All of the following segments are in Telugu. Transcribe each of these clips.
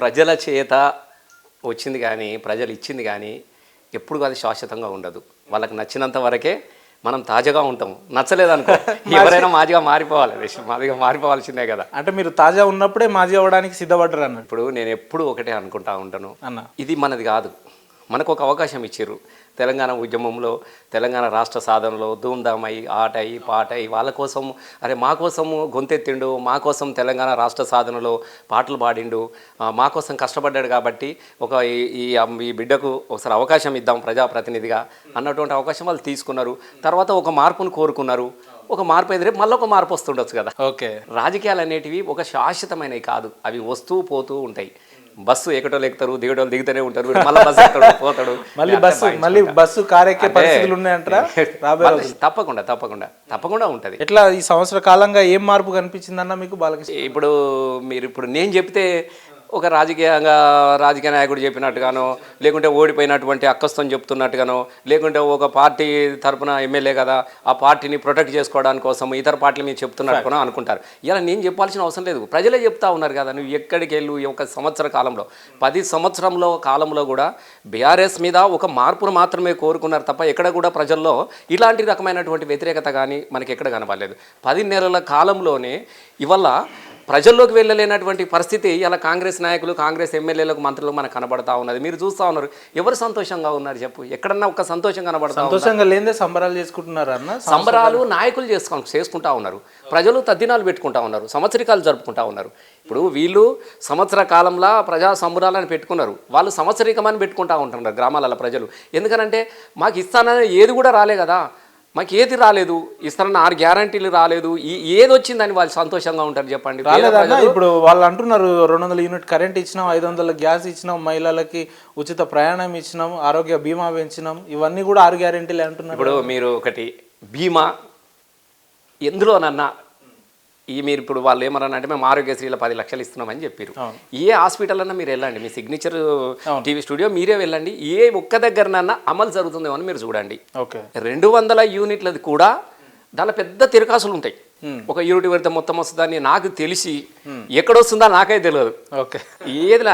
ప్రజల చేత వచ్చింది కానీ ప్రజలు ఇచ్చింది కానీ ఎప్పుడు అది శాశ్వతంగా ఉండదు. వాళ్ళకి నచ్చినంత వరకే మనం తాజాగా ఉంటాం. నచ్చలేదనుకో ఎవరైనా మాదిగా మారిపోవాల్సిందే కదా. అంటే మీరు తాజా ఉన్నప్పుడే మాజీ అవ్వడానికి సిద్ధపడ్డారు అన్నట్టు. ఇప్పుడు నేను ఎప్పుడు ఒకటే అనుకుంటా ఉంటాను, అన్న ఇది మనది కాదు, మనకు ఒక అవకాశం ఇచ్చారు. తెలంగాణ ఉద్యమంలో, తెలంగాణ రాష్ట్ర సాధనలో ధూమ్ధామై ఆటై పాటై వాళ్ళ కోసం, అరే మా కోసము గొంతెత్తిండు, మా కోసం తెలంగాణ రాష్ట్ర సాధనలో పాటలు పాడిండు, మా కోసం కష్టపడ్డాడు కాబట్టి ఈ బిడ్డకు ఒకసారి అవకాశం ఇద్దాం ప్రజాప్రతినిధిగా అన్నటువంటి అవకాశం వాళ్ళు తీసుకున్నారు. తర్వాత ఒక మార్పును కోరుకున్నారు. ఒక మార్పు ఎదురే మళ్ళీ ఒక మార్పు వస్తుండొచ్చు కదా. ఓకే, రాజకీయాలు అనేటివి ఒక శాశ్వతమైనవి కాదు, అవి వస్తూ పోతూ ఉంటాయి. బస్సు ఎక్కటోళ్ళు ఎక్కుతారు, దిగటోళ్ళు దిగుతూనే ఉంటారు, మళ్ళీ బస్సు ఎక్కడో పోతాడు, మళ్ళీ బస్సు కారెక్కే పరిస్థితులు ఉన్నాయంటారా? తప్పకుండా ఉంటుంది. ఎట్లా ఈ సంవత్సర కాలంగా ఏం మార్పు కనిపించిందన్న మీకు బాలకృష్ణ? ఇప్పుడు నేను చెప్తే ఒక రాజకీయ నాయకుడు చెప్పినట్టుగానో, లేకుంటే ఓడిపోయినటువంటి అక్కస్తం చెప్తున్నట్టుగానో, లేకుంటే ఒక పార్టీ తరపున ఎమ్మెల్యే కదా ఆ పార్టీని ప్రొటెక్ట్ చేసుకోవడానికి కోసం ఇతర పార్టీలు మీరు చెప్తున్నట్టుగా అనుకుంటారు. ఇలా నేను చెప్పాల్సిన అవసరం లేదు, ప్రజలే చెప్తా ఉన్నారు కదా. నువ్వు ఎక్కడికి వెళ్ళు, ఒక సంవత్సర కాలంలో 10 సంవత్సరంలో కాలంలో కూడా బీఆర్ఎస్ మీద ఒక మార్పును మాత్రమే కోరుకున్నారు తప్ప ఎక్కడ కూడా ప్రజల్లో ఇలాంటి రకమైనటువంటి వ్యతిరేకత కానీ మనకి ఎక్కడ కనపడలేదు. 10 నెలల కాలంలోనే ఇవాళ ప్రజల్లోకి వెళ్ళలేనటువంటి పరిస్థితి ఇలా కాంగ్రెస్ నాయకులు, కాంగ్రెస్ ఎమ్మెల్యేలకు, మంత్రులు మనకు కనబడతా ఉన్నది. మీరు చూస్తూ ఉన్నారు. ఎవరు సంతోషంగా ఉన్నారు చెప్పు? ఎక్కడన్నా ఒక సంతోషం కనబడతా? సంతోషంగా లేదే సంబరాలు చేసుకుంటున్నారు అన్న. సంబరాలు నాయకులు చేసుకుంటా ఉన్నారు, ప్రజలు తద్దినాలు పెట్టుకుంటా ఉన్నారు, సంవత్సరికాలు జరుపుకుంటా ఉన్నారు. ఇప్పుడు వీళ్ళు సంవత్సర కాలంలో ప్రజా సంబరాలని పెట్టుకున్నారు, వాళ్ళు సంవత్సరికమని పెట్టుకుంటా ఉంటున్నారు గ్రామాలలో ప్రజలు. ఎందుకనంటే మాకు ఇస్తానని ఏది కూడా రాలే కదా, మాకు ఏది రాలేదు, ఇస్తానన్న 6 గ్యారంటీలు రాలేదు, ఏది వచ్చిందని వాళ్ళు సంతోషంగా ఉంటారు చెప్పండి? ఇప్పుడు వాళ్ళు అంటున్నారు 200 యూనిట్ కరెంట్ ఇచ్చినాం, 500 గ్యాస్ ఇచ్చినాం, మహిళలకి ఉచిత ప్రయాణం ఇచ్చినాం, ఆరోగ్య బీమా పెంచినాం, ఇవన్నీ కూడా 6 గ్యారంటీలు అంటున్నారు. ఇప్పుడు మీరు ఒకటి బీమా ఎందులోనన్నా మీరు ఇప్పుడు వాళ్ళు ఏమన్నారంటే మేము ఆరోగ్యశ్రీలో 10 లక్షలు ఇస్తున్నామని చెప్పారు. ఏ హాస్పిటల్ అన్నా మీరు వెళ్ళండి, మీ సిగ్నేచర్ టీవీ స్టూడియో మీరే వెళ్ళండి, ఏ ఒక్క దగ్గరనన్నా అమలు జరుగుతుందేమో అని మీరు చూడండి. 200 యూనిట్లది కూడా దానిలో పెద్ద తిరకాసులు ఉంటాయి. ఒక యూనిట్ పెడితే మొత్తం వస్తుందని నాకు తెలిసి ఎక్కడొస్తుందా నాకైతే తెలియదు. ఏది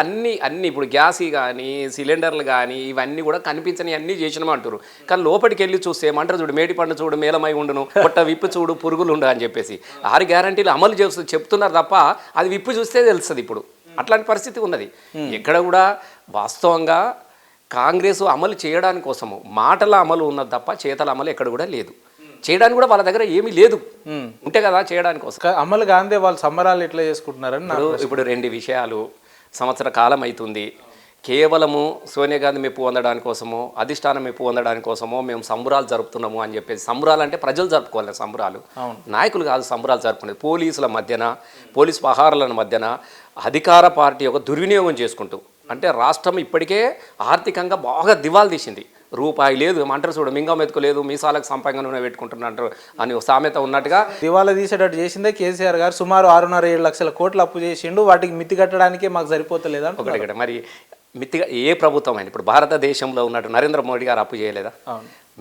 అన్ని ఇప్పుడు గ్యాస్ కానీ సిలిండర్లు కానీ ఇవన్నీ కూడా కనిపించని అన్నీ చేసినామంటారు. కానీ లోపలికి వెళ్ళి చూస్తే ఏమంటారు చూడు, మేటి పండు చూడు మేలమై ఉండును, పొట్ట విప్పు చూడు పురుగులు ఉండు అని చెప్పేసి 6 గ్యారంటీలు అమలు చేస్తూ చెప్తున్నారు తప్ప అది విప్పు చూస్తే తెలుస్తుంది. ఇప్పుడు అట్లాంటి పరిస్థితి ఉన్నది. ఎక్కడ కూడా వాస్తవంగా కాంగ్రెస్ అమలు చేయడానికి కోసము మాటల అమలు ఉన్నది తప్ప చేతల అమలు ఎక్కడ కూడా లేదు. చేయడానికి కూడా వాళ్ళ దగ్గర ఏమీ లేదు, ఉంటే కదా చేయడానికి కోసం. అమలు గాంధీ వాళ్ళు సంబరాలు ఎట్లా చేసుకుంటున్నారని ఇప్పుడు 2 విషయాలు. సంవత్సర కాలం అవుతుంది, కేవలము సోనియా గాంధీ మెప్పు పొందడానికి కోసమో, అధిష్టానం మెప్పు పొందడానికి కోసమో మేము సంబరాలు జరుపుతున్నాము అని చెప్పేసి. సంబరాలు అంటే ప్రజలు జరుపుకోవాలి సంబరాలు, నాయకులు కాదు సంబరాలు జరుపుకునేది. పోలీసుల మధ్యన, పోలీసు పహారాల మధ్యన అధికార పార్టీ ఒక దుర్వినియోగం చేసుకుంటూ, అంటే రాష్ట్రం ఇప్పటికే ఆర్థికంగా బాగా దివాలు తీసింది. రూపాయి లేదు ఏమంటారు చూడు, మింగం ఎత్తుకోలేదు మీసాలకు సంపంగా నూనె పెట్టుకుంటున్నారు అని ఒక సామెత ఉన్నట్టుగా దివాలా తీసేటట్టు చేసిందే కేసీఆర్ గారు. సుమారు 6.5-7 లక్షల కోట్లు అప్పు చేసిండు, వాటికి మిత్తి కట్టడానికే మాకు సరిపోతలేదా? ఒకటి మరి మిత్తిగా ఏ ప్రభుత్వం అయినా ఇప్పుడు భారతదేశంలో ఉన్నట్టు నరేంద్ర మోడీ గారు అప్పు చేయలేదా?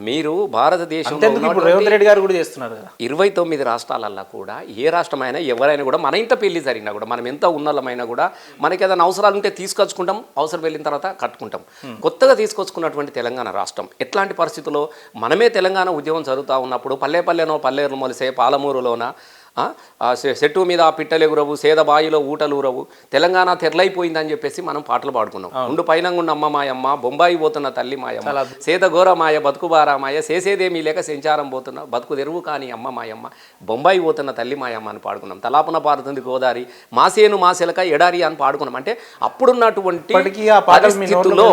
మీరు భారతదేశంలో రేవంత్ రెడ్డి గారు కూడా చేస్తున్నారు కదా. 29 రాష్ట్రాలల్లో కూడా ఏ రాష్ట్రమైనా ఎవరైనా కూడా మన ఇంత పెళ్లి జరిగినా కూడా, మనం ఎంత ఉన్నలమైనా కూడా మనకి ఏదైనా అవసరాలు ఉంటే తీసుకొచ్చుకుంటాం, అవసరం వెళ్ళిన తర్వాత కట్టుకుంటాం. కొత్తగా తీసుకొచ్చుకున్నటువంటి తెలంగాణ రాష్ట్రం ఎట్లాంటి పరిస్థితుల్లో మనమే తెలంగాణ ఉద్యమం జరుగుతూ ఉన్నప్పుడు పల్లెనో పల్లెలు మొలిసే పాలమూరులోన చెట్టు మీద పిట్టలెగురవు, సేదబాయిలో ఊటలూరవు, తెలంగాణ తెరలైపోయిందని చెప్పేసి మనం పాటలు పాడుకున్నాం. ఉండు పైనంగుండ అమ్మ మాయమ్మ, బొంబాయి పోతున్న తల్లి మాయమ్మ, సేదగోర మాయ బతుకుబారా మాయ, చేసేదేమీ లేక సెంచారం పోతున్న బతుకు తెరువు కానీ అమ్మ మాయమ్మ, బొంబాయి పోతున్న తల్లి మాయమ్మ అని పాడుకున్నాం. తలాపున పారుతుంది గోదారి, మాసేను మాసెలక ఎడారి అని పాడుకున్నాం. అంటే అప్పుడున్నటువంటి పరిస్థితుల్లో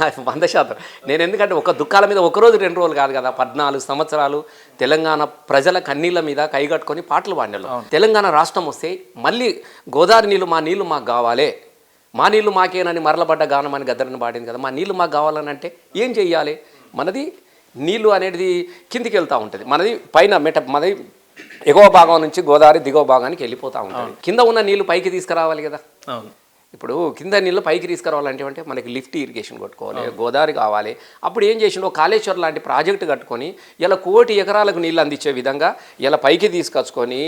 100%. నేను ఎందుకంటే ఒక దుఃఖాల మీద 1 రోజు 2 రోజులు కాదు కదా, 14 సంవత్సరాలు తెలంగాణ ప్రజల కన్నీళ్ళ మీద కైగట్టుకొని పాటలు పాడినారు. తెలంగాణ రాష్ట్రం వస్తే మళ్ళీ గోదావరి నీళ్ళు మా నీళ్ళు మాకు కావాలి, మా నీళ్ళు మాకేనని మరలబడ్డ గానం అని గద్దరని పాడింది కదా. మా నీళ్ళు మాకు కావాలని అంటే ఏం చెయ్యాలి? మనది నీళ్ళు అనేది కిందికి వెళ్తూ ఉంటుంది, మనది పైన మనది ఎగువ భాగం నుంచి గోదావరి దిగువ భాగానికి వెళ్ళిపోతూ ఉంటుంది. కింద ఉన్న నీళ్ళు పైకి తీసుకురావాలి కదా. ఇప్పుడు కింద నీళ్ళు పైకి తీసుకురావాలంటే మనకి లిఫ్ట్ ఇరిగేషన్ కొట్టుకోవాలి, గోదావరి కావాలి. అప్పుడు ఏం చేసిండో కాళేశ్వరం లాంటి ప్రాజెక్టు కట్టుకొని ఇలా 1 కోటి ఎకరాలకు నీళ్ళు అందించే విధంగా ఇలా పైకి తీసుకొచ్చుకొని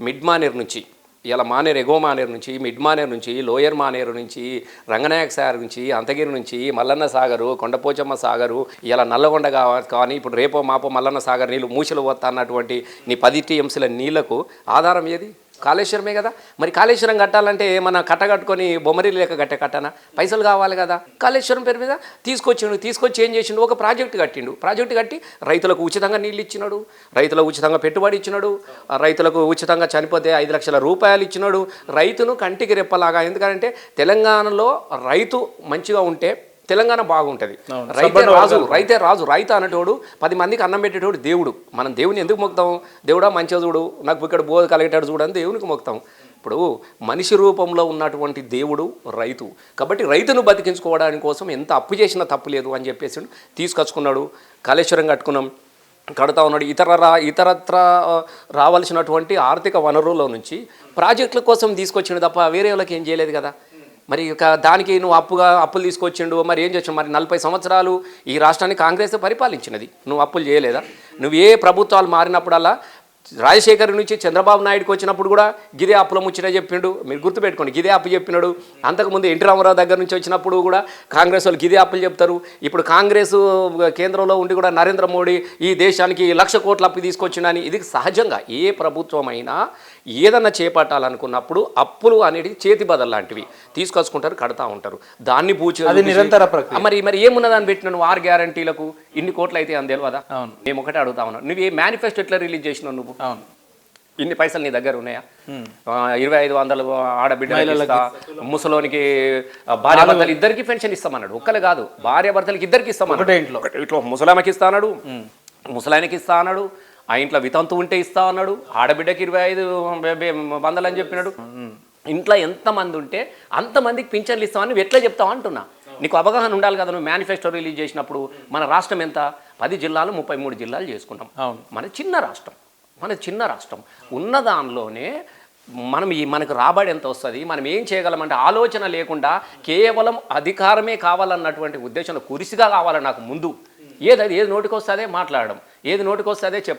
మిడ్మానేర్ నుంచి ఇలా మానేరు ఎగో మానేరు నుంచి, మిడ్ మానేరు నుంచి, లోయర్ మానేరు నుంచి, రంగనాయక సాగర్ నుంచి, అంతగిరి నుంచి, మల్లన్న సాగరు, కొండపోచమ్మ సాగరు, ఇలా నల్లగొండ కానీ ఇప్పుడు రేపో మాపో మల్లన్న సాగర్ నీళ్ళు మూసలు పోతా అన్నటువంటి నీ 10 టీఎంసీల నీళ్లకు ఆధారం ఏది? కాళేశ్వరమే కదా. మరి కాళేశ్వరం కట్టాలంటే మన కట్టగట్టుకొని బొమ్మరీలు లేక కట్టనా? పైసలు కావాలి కదా. కాళేశ్వరం పేరు మీద తీసుకొచ్చి ఏం చేసిండు? ఒక ప్రాజెక్టు కట్టిండు. ప్రాజెక్టు కట్టి రైతులకు ఉచితంగా నీళ్ళు ఇచ్చినాడు, రైతులకు ఉచితంగా పెట్టుబడి ఇచ్చినాడు, రైతులకు ఉచితంగా చనిపోతే 5 లక్షల రూపాయలు ఇచ్చినాడు. రైతును కంటికి రెప్పలాగా. ఎందుకంటే తెలంగాణలో రైతు మంచిగా ఉంటే తెలంగాణ బాగుంటుంది. రైతే రాజు. రైతు అనేటోడు 10 మందికి అన్నం పెట్టేటోడు దేవుడు. మనం దేవుని ఎందుకు మొక్తాం? దేవుడా మంచిగా చూడు, నాకు ఇక్కడ బోధ కలిగేటాడు చూడని దేవునికి మొక్తాం. ఇప్పుడు మనిషి రూపంలో ఉన్నటువంటి దేవుడు రైతు. కాబట్టి రైతును బతికించుకోవడానికి కోసం ఎంత అప్పు చేసినా తప్పు లేదు అని చెప్పేసి తీసుకొచ్చుకున్నాడు. కాళేశ్వరం కడుతూ ఉన్నాడు. ఇతరత్ర రావాల్సినటువంటి ఆర్థిక వనరుల నుంచి ప్రాజెక్టుల కోసం తీసుకొచ్చిండు తప్ప వేరే వాళ్ళకి ఏం చేయలేదు కదా. మరి దానికి నువ్వు అప్పులు తీసుకొచ్చిండు. మరి ఏం చేసావు? మరి 40 సంవత్సరాలు ఈ రాష్ట్రాన్ని కాంగ్రెస్ పరిపాలించినది. నువ్వు అప్పులు చేయలేదా? నువ్వు ఏ ప్రభుత్వాలు మారినప్పుడల్లా రాజశేఖర్ నుంచి చంద్రబాబు నాయుడుకి వచ్చినప్పుడు కూడా గిదే అప్పుల ముచ్చట చెప్పిండు. మీరు గుర్తుపెట్టుకోండి, గిదే అప్పు చెప్పినాడు. అంతకుముందు ఎన్టీ రామారావు దగ్గర నుంచి వచ్చినప్పుడు కూడా కాంగ్రెస్ వాళ్ళు గిదే అప్పులు చెప్తారు. ఇప్పుడు కాంగ్రెస్ కేంద్రంలో ఉండి కూడా నరేంద్ర మోడీ ఈ దేశానికి 1,00,000 కోట్ల అప్పు తీసుకొచ్చిండని. ఇది సహజంగా ఏ ప్రభుత్వమైనా ఏదన్నా చేపట్టాలనుకున్నప్పుడు అప్పులు అనేది చేతి బదలు లాంటివి తీసుకొచ్చుకుంటారు, కడతా ఉంటారు. దాన్ని పూచి నిరంతర ప్రక్రియ. మరి ఏమున్నదని పెట్టినా నువ్వు 6 గ్యారంటీలకు ఇన్ని కోట్లు అయితే అని తెలియదా? మేము ఒకటే అడుగుతా ఉన్నాను, నువ్వు ఏ మేనిఫెస్టో ఎట్లా రిలీజ్ చేసినావు? నువ్వు ఇన్ని పైసలు నీ దగ్గర ఉన్నాయా? 2,500 ఆడబిడ్డ, ముసలోనికి భార్యాభర్తలు ఇద్దరికి పెన్షన్ ఇస్తామన్నాడు. ఒక్కలే కాదు, భార్యాభర్తలకి ఇద్దరికి ఇస్తామన్నాడు. ఇట్లా ముసలామకి ఇస్తా అన్నాడు, ముసలాయనకి ఇస్తా అన్నాడు, ఆ ఇంట్లో వితంతు ఉంటే ఇస్తా అన్నాడు, ఆడబిడ్డకి 25,000 అని చెప్పినాడు. ఇంట్లో ఎంతమంది ఉంటే అంతమందికి పింఛన్లు ఇస్తామని ఎట్లా చెప్తావు అంటున్నా. నీకు అవగాహన ఉండాలి కదా. నువ్వు మేనిఫెస్టో రిలీజ్ చేసినప్పుడు మన రాష్ట్రం ఎంత? 10 జిల్లాలు 33 జిల్లాలు చేసుకుంటాం. మన చిన్న రాష్ట్రం ఉన్న దానిలోనే మనకు రాబడి ఎంత వస్తుంది, మనం ఏం చేయగలమంటే ఆలోచన లేకుండా కేవలం అధికారమే కావాలన్నటువంటి ఉద్దేశంలో కురిసిగా కావాలి నాకు ముందు. ఏది నోటికి వస్తుందే మాట్లాడడం, ఏది నోటికి వస్తుందే